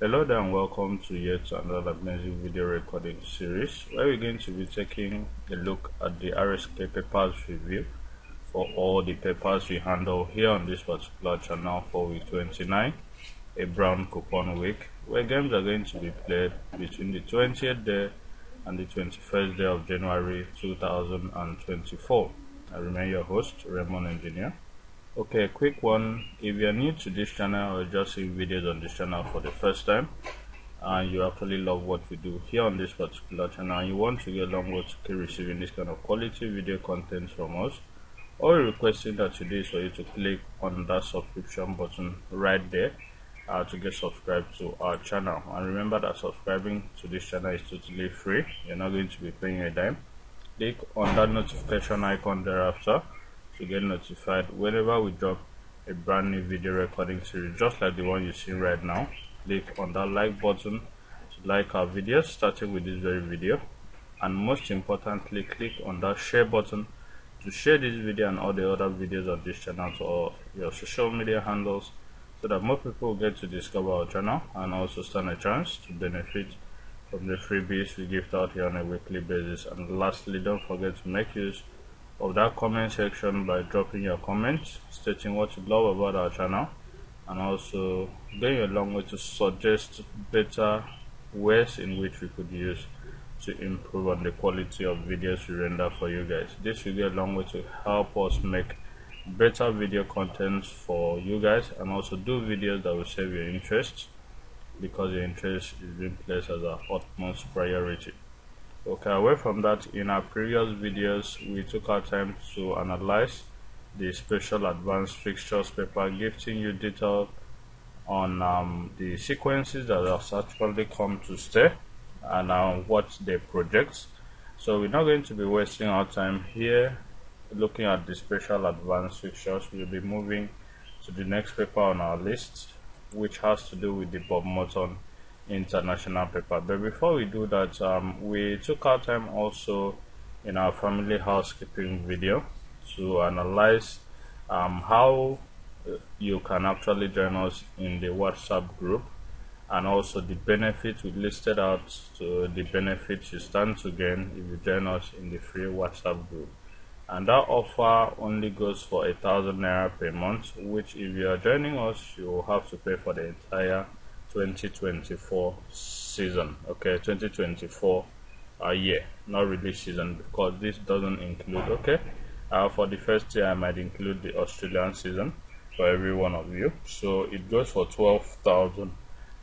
Hello there and welcome to yet another amazing video recording series where we're going to be taking a look at the RSK papers review for all the papers we handle here on this particular channel for week 29, a brown coupon week, where games are going to be played between the 20th day and the 21st day of January 2024. I remain your host, Raymond Engineer. Okay, quick one. If you're new to this channel or just seeing videos on this channel for the first time and you actually love what we do here on this particular channel and you want to get along with keep receiving this kind of quality video content from us, all we're requesting that today is for you to click on that subscription button right there to get subscribed to our channel. And remember that subscribing to this channel is totally free. You're not going to be paying a dime. Click on that notification icon thereafter to get notified whenever we drop a brand new video recording series just like the one you're seeing right now. Click on that like button to like our videos starting with this very video, and most importantly click on that share button to share this video and all the other videos of this channel to all your social media handles so that more people will get to discover our channel and also stand a chance to benefit from the freebies we give out here on a weekly basis. And lastly, don't forget to make use of that comment section by dropping your comments stating what you love about our channel and also going a long way to suggest better ways in which we could use to improve on the quality of videos we render for you guys. This will go a long way to help us make better video content for you guys and also do videos that will save your interest, because your interest is being placed as our utmost priority. Okay, away from that, in our previous videos we took our time to analyze the special advanced fixtures paper, giving you detail on the sequences that have actually come to stay and what they project. So we're not going to be wasting our time here looking at the special advanced fixtures. We'll be moving to the next paper on our list, which has to do with the Bob Morton international paper. But before we do that, we took our time also in our family housekeeping video to analyze how you can actually join us in the WhatsApp group, and also the benefits we listed out to the benefits you stand to gain if you join us in the free WhatsApp group. And that offer only goes for 1,000 naira per month, which if you are joining us you will have to pay for the entire 2024 season. Okay, 2024 year, not really season, because this doesn't include, okay, for the first year I might include the Australian season for every one of you. So it goes for 12,000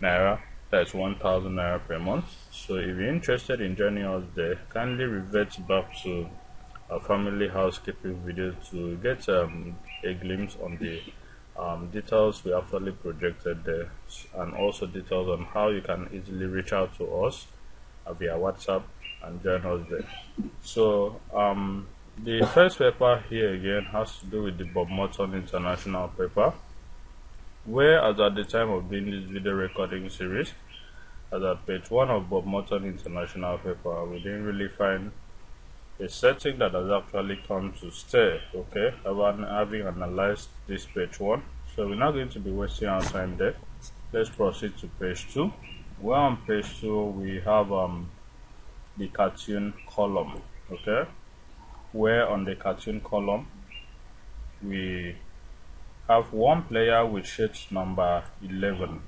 naira, that's 1,000 naira per month. So if you're interested in joining us there, kindly revert back to our family housekeeping video to get a glimpse on the details we actually projected there, and also details on how you can easily reach out to us via WhatsApp and join us there. So the first paper here again has to do with the Bob Morton international paper, where as at the time of doing this video recording series, as at page 1 of Bob Morton international paper, we didn't really find a setting that has actually come to stay. Okay, having analyzed this page 1, so we're not going to be wasting our time there. Let's proceed to page 2. Well, on page 2 we have the cartoon column. Okay, where on the cartoon column we have one player with shirt number 11,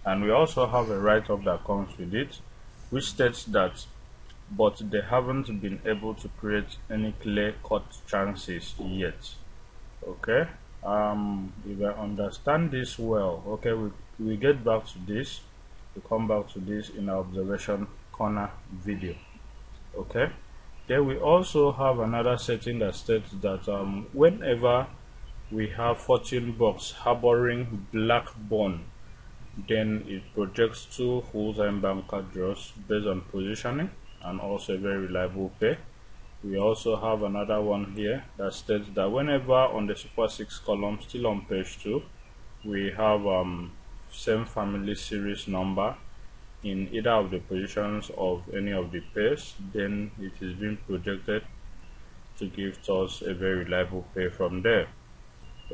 and we also have a write-up that comes with it, which states that but they haven't been able to create any clear-cut chances yet. Okay, if I understand this well, okay, we get back to this, we come back to this in our observation corner video. Okay, then we also have another setting that states that whenever we have 14 box harboring Blackburn, then it projects 2 full-time banker draws based on positioning and also a very reliable pay. We also have another one here that states that whenever on the Super 6 column, still on page 2, we have same family series number in either of the positions of any of the pairs, then it is being projected to give us a very reliable pay from there.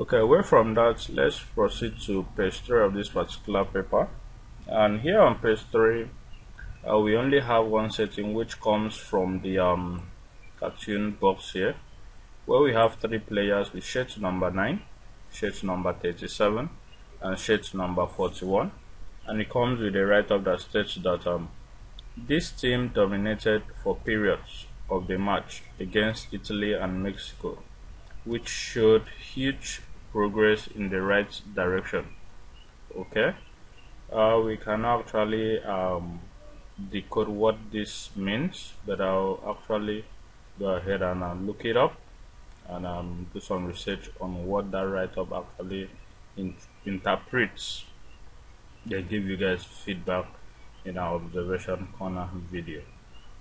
Okay, away from that, let's proceed to page 3 of this particular paper. And here on page 3, we only have one setting which comes from the cartoon box here, where we have 3 players with shades number 9, shades number 37, and shades number 41. And it comes with a write-up that states that this team dominated for periods of the match against Italy and Mexico, which showed huge progress in the right direction. Okay, we can actually decode what this means, but I'll actually go ahead and look it up and do some research on what that write-up actually interprets. They give you guys feedback in our observation corner video.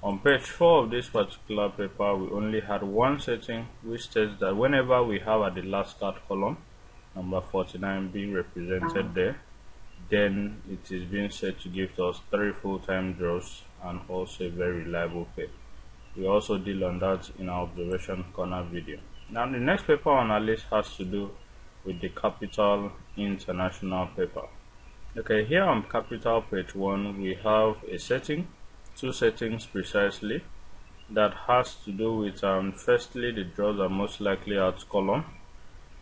On page 4 of this particular paper, we only had one setting which states that whenever we have at the last card column number 49 being represented there, then it is being said to give us 3 full-time draws and also a very reliable pay. We also deal on that in our observation corner video. Now the next paper on our list has to do with the Capital International paper. Okay, here on Capital page 1 we have a setting, 2 settings precisely, that has to do with firstly the draws are most likely out column,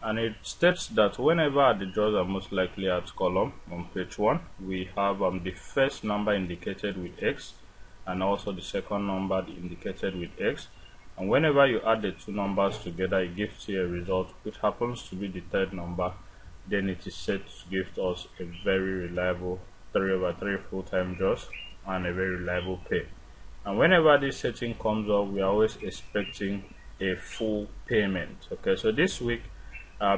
and it states that whenever the draws are most likely out column on page 1, we have the first number indicated with X and also the second number indicated with X, and whenever you add the 2 numbers together it gives you a result which happens to be the third number. Then it is set to give us a very reliable 3/3 full-time draws and a very reliable pay. And whenever this setting comes up, we are always expecting a full payment. Okay, so this week,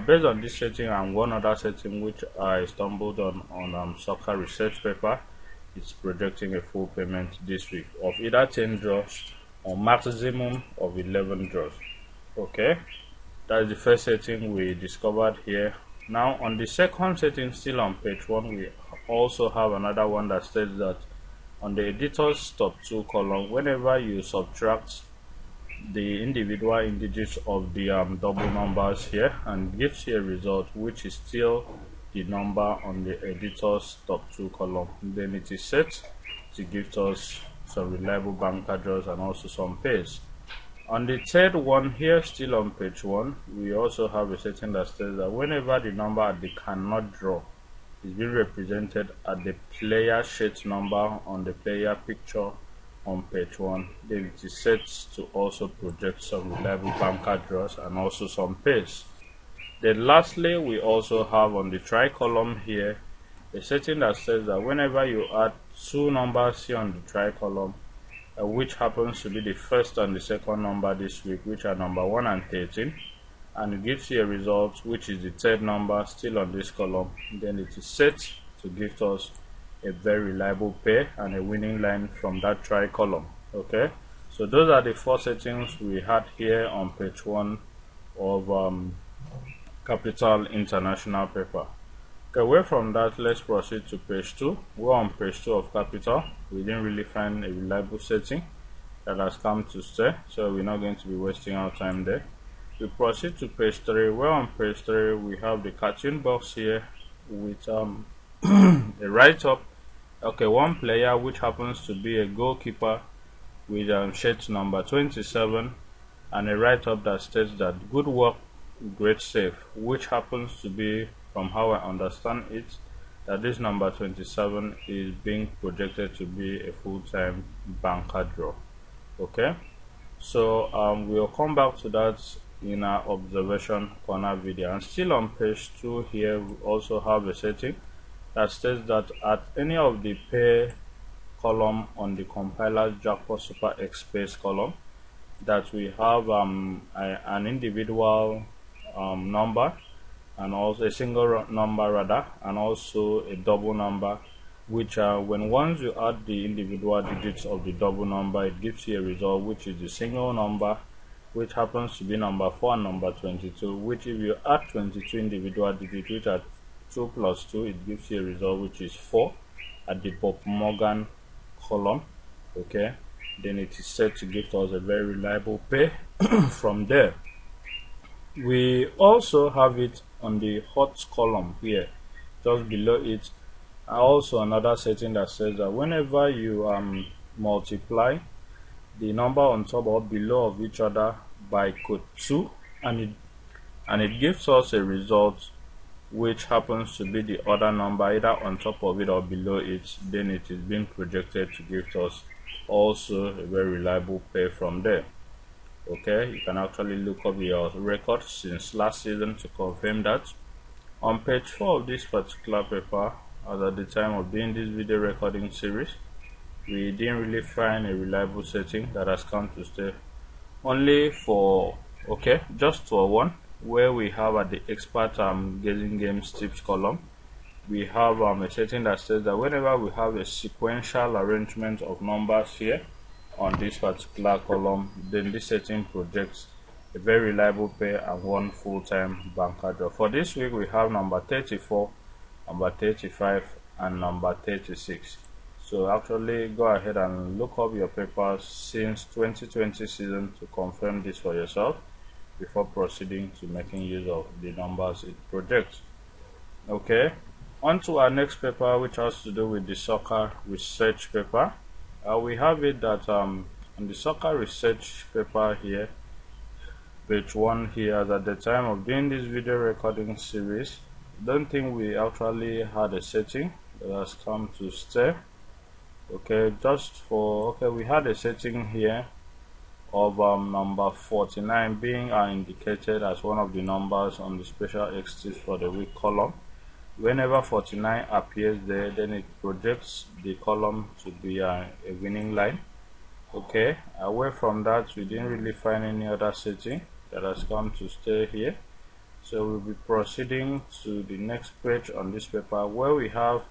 based on this setting and one other setting which I stumbled on soccer research paper, it's projecting a full payment this week of either 10 draws or maximum of 11 draws. Okay, that's the first setting we discovered here. Now on the second setting, still on page 1, we also have another one that states that on the editor's top 2 column, whenever you subtract the individual integers of the double numbers here and gives you a result which is still the number on the editor's top 2 column, then it is set to give us some reliable banker draws and also some pays. On the third one here, still on page 1, we also have a setting that says that whenever the number at the cannot draw is being represented at the player shades number on the player picture on page 1, then it is set to also project some reliable banker draws and also some pays. Then lastly, we also have on the try column here a setting that says that whenever you add 2 numbers here on the try column, which happens to be the first and the second number this week, which are number 1 and 13, and it gives you a result which is the third number still on this column, then it is set to give us a very reliable pay and a winning line from that try column. Okay, so those are the 4 settings we had here on page 1 of Capital International paper. Okay, away from that, let's proceed to page 2. We're on page 2 of Capital. We didn't really find a reliable setting that has come to stay, so we're not going to be wasting our time there. We proceed to page 3. Where on page 3 we have the cartoon box here with a write-up. Okay, one player which happens to be a goalkeeper with shades number 27, and a write-up that states that good work, great save, which happens to be, from how I understand it, that this number 27 is being projected to be a full-time banker draw. Okay, so we'll come back to that in our observation corner video. And still on page 2 here, we also have a setting that states that at any of the pay column on the compiler's Jackpot Super X space column, that we have an individual number, and also a single number rather, and also a double number, which when once you add the individual digits of the double number, it gives you a result which is the single number, which happens to be number 4 and number 22, which if you add 22 individual digits, which are 2 plus 2, it gives you a result which is 4 at the Bob Morgan column. Okay, then it is set to give us a very reliable pay from there. We also have it on the hot column here, just below it, also another setting that says that whenever you multiply the number on top or below of each other by code 2, and it gives us a result which happens to be the other number either on top of it or below it, then it is being projected to give us also a very reliable pair from there. Okay, you can actually look up your record since last season to confirm that. On page 4 of this particular paper, as at the time of doing this video recording series, we didn't really find a reliable setting that has come to stay. Only for just for one, where we have at the expert guessing games tips column, we have a setting that says that whenever we have a sequential arrangement of numbers here on this particular column, then this setting projects a very reliable pair and one full-time banker draw. For this week, we have number 34, number 35, and number 36. So actually go ahead and look up your papers since 2020 season to confirm this for yourself before proceeding to making use of the numbers it projects. Okay, on to our next paper, which has to do with the soccer research paper. We have it that on the soccer research paper here, page 1 here, at the time of doing this video recording series, don't think we actually had a setting that has come to stay. Okay, we had a setting here of number 49 being indicated as one of the numbers on the special X tips for the week column. Whenever 49 appears there, then it projects the column to be a winning line. Okay, away from that, we didn't really find any other setting that has come to stay here. So we'll be proceeding to the next page on this paper, where we have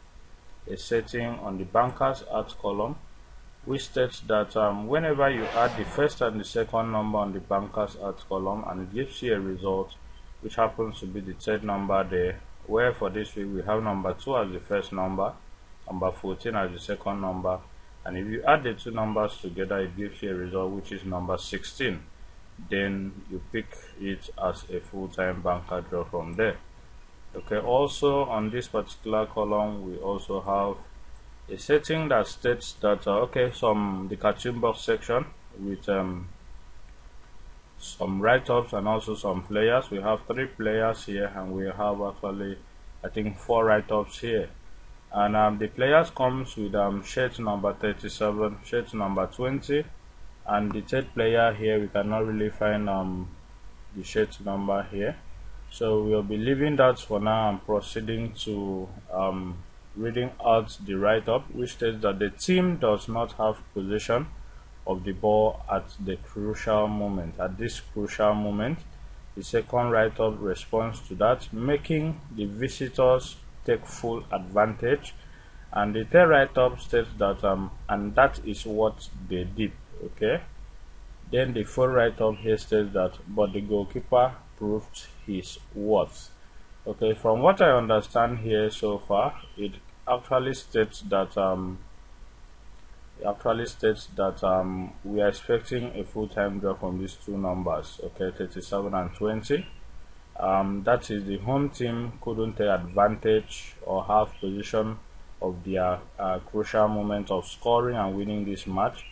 a setting on the bankers at column, which states that whenever you add the first and the second number on the bankers at column, and it gives you a result which happens to be the third number there, where for this week we have number 2 as the first number, number 14 as the second number, and if you add the two numbers together, it gives you a result which is number 16. Then you pick it as a full-time banker draw from there. Okay, also on this particular column, we also have a setting that states that the cartoon box section with some write-ups and also some players. We have 3 players here, and we have actually I think 4 write-ups here, and the players comes with shirt number 37, shirt number 20, and the third player here we cannot really find the shirt number here. So we'll be leaving that for now and proceeding to reading out the write-up, which states that the team does not have possession of the ball at the crucial moment. At this crucial moment, the second write-up responds to that, making the visitors take full advantage. And the third write-up states that and that is what they did. Okay, then the fourth write-up here states that but the goalkeeper proved his worth. Okay, from what I understand here so far, it actually states that we are expecting a full-time draw from these two numbers, okay, 37 and 20. That is, the home team couldn't take advantage or have position of their crucial moment of scoring and winning this match,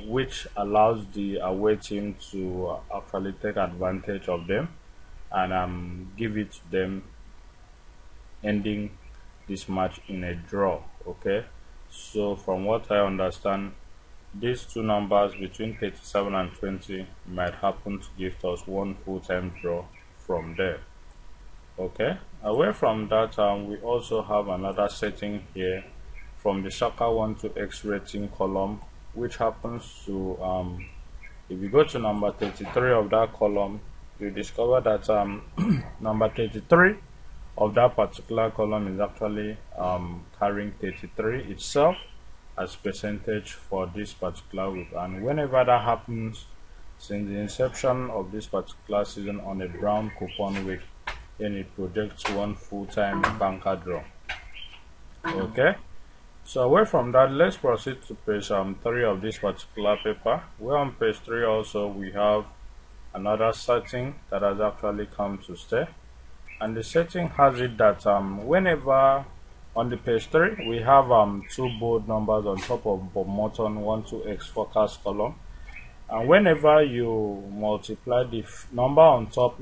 which allows the away team to actually take advantage of them and give it to them, ending this match in a draw. Okay, so from what I understand, these two numbers between 37 and 20 might happen to give us one full-time draw from there. Okay, away from that, we also have another setting here from the soccer 1 to X rating column, which happens to if you go to number 33 of that column, you discover that number 33 of that particular column is actually carrying 33 itself as percentage for this particular week. And whenever that happens since the inception of this particular season on a brown coupon week, then it projects one full-time banker draw. Okay, so away from that, let's proceed to page 3 of this particular paper, where on page 3 also we have another setting that has actually come to stay. and the setting has it that whenever on the page 3 we have two bold numbers on top of Bob Morton 12x forecast column, and whenever you multiply the number on top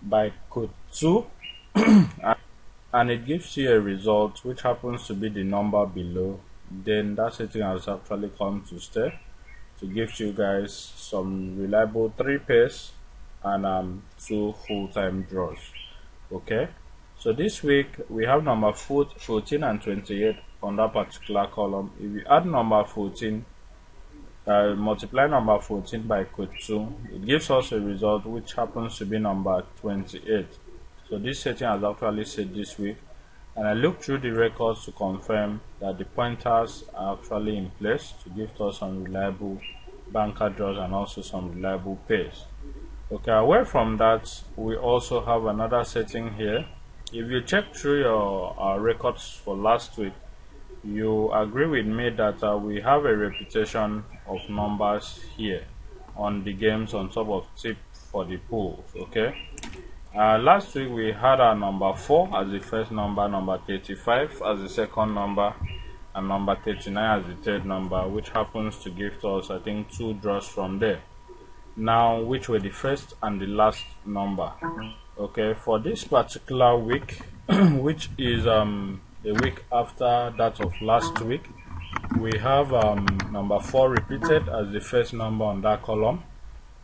by code 2 and it gives you a result which happens to be the number below, then that setting has actually come to stay to give you guys some reliable 3 pairs and 2 full-time draws. Okay, so this week we have number 14 and 28 on that particular column. If you add number 14, multiply number 14 by code 2, it gives us a result which happens to be number 28. So this setting has actually set this week, and I looked through the records to confirm that the pointers are actually in place to give us some reliable banker draws and also some reliable pairs. Okay, away from that, we also have another setting here. If you check through your records for last week, you agree with me that we have a reputation of numbers here on the games on top of tip for the pools. Okay, last week we had our number 4 as the first number, number 35 as the second number, and number 39 as the third number, which happens to give us, I think, 2 draws from there. Now, which were the first and the last number. Okay, for this particular week, which is a week after that of last week, we have number 4 repeated as the first number on that column,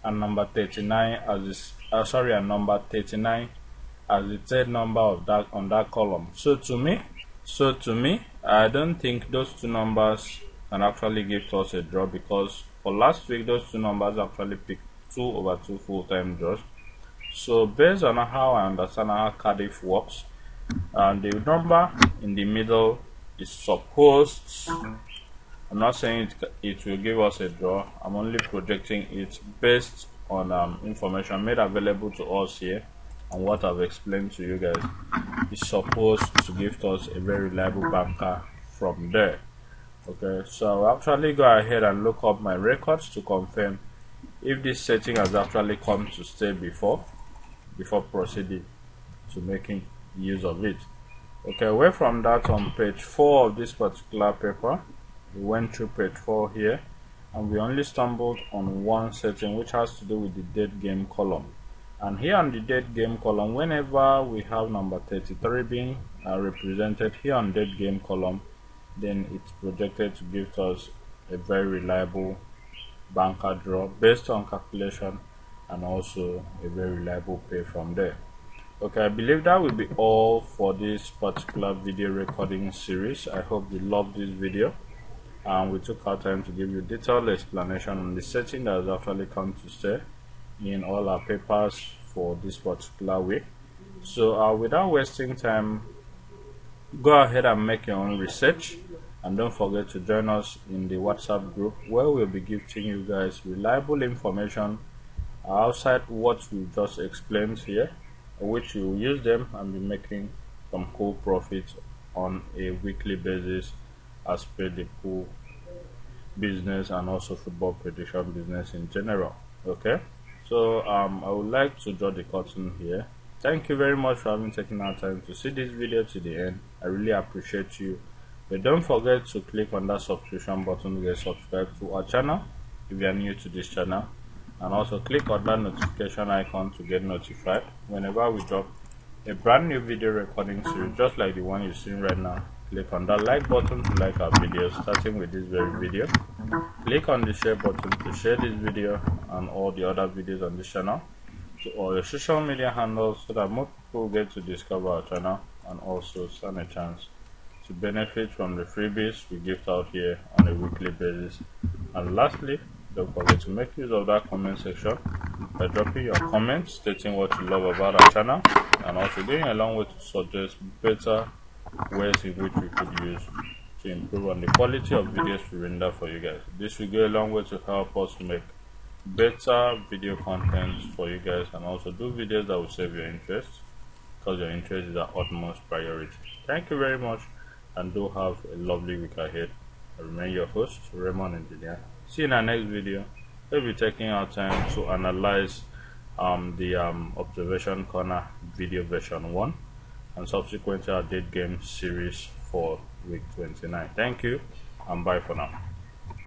and number 39 as and number 39 as the third number of that on that column. So to me, I don't think those 2 numbers can actually give us a draw, because for last week those 2 numbers actually picked 2 over 2 full-time draws. So based on how I understand how Cardiff works, the number in the middle is supposed, I'm not saying it will give us a draw, I'm only projecting it based on information made available to us here and what I've explained to you guys. It's supposed to give us a very reliable banker from there. Okay, so I'll actually go ahead and look up my records to confirm if this setting has actually come to stay before proceeding to making use of it. Okay, away from that, on page 4 of this particular paper, we went through page 4 here, and we only stumbled on one setting which has to do with the date game column. And here on the date game column, whenever we have number 33 being represented here on date game column, then it's projected to give us a very reliable banker draw based on calculation, and also a very reliable pay from there. Okay, I believe that will be all for this particular video recording series. I hope you loved this video, and we took our time to give you detailed explanation on the setting that has actually come to stay in all our papers for this particular week. So without wasting time, go ahead and make your own research, and don't forget to join us in the WhatsApp group, where we'll be giving you guys reliable information outside what we just explained here, which you will use them and be making some cool profits on a weekly basis as per the pool business and also football prediction business in general. Okay, so I would like to draw the curtain here. Thank you very much for having taken our time to see this video to the end. I really appreciate you. But don't forget to click on that subscription button to get subscribed to our channel if you are new to this channel, and also click on that notification icon to get notified whenever we drop a brand new video recording series just like the one you're seeing right now. Click on that like button to like our videos, starting with this very video. Click on the share button to share this video and all the other videos on this channel to all your social media handles, so that more people get to discover our channel and also stand a chance to benefit from the freebies we give out here on a weekly basis. And lastly, don't forget to make use of that comment section by dropping your comments stating what you love about our channel, and also going a long way to suggest better ways in which we could use to improve on the quality of videos we render for you guys. This will go a long way to help us make better video content for you guys, and also do videos that will save your interest, because your interest is our utmost priority. Thank you very much, and do have a lovely week ahead. I remain your host, Raymond Engineer. See you in our next video. We'll be taking our time to analyze the observation corner video version 1, and subsequently our date game series for week 29. Thank you and bye for now.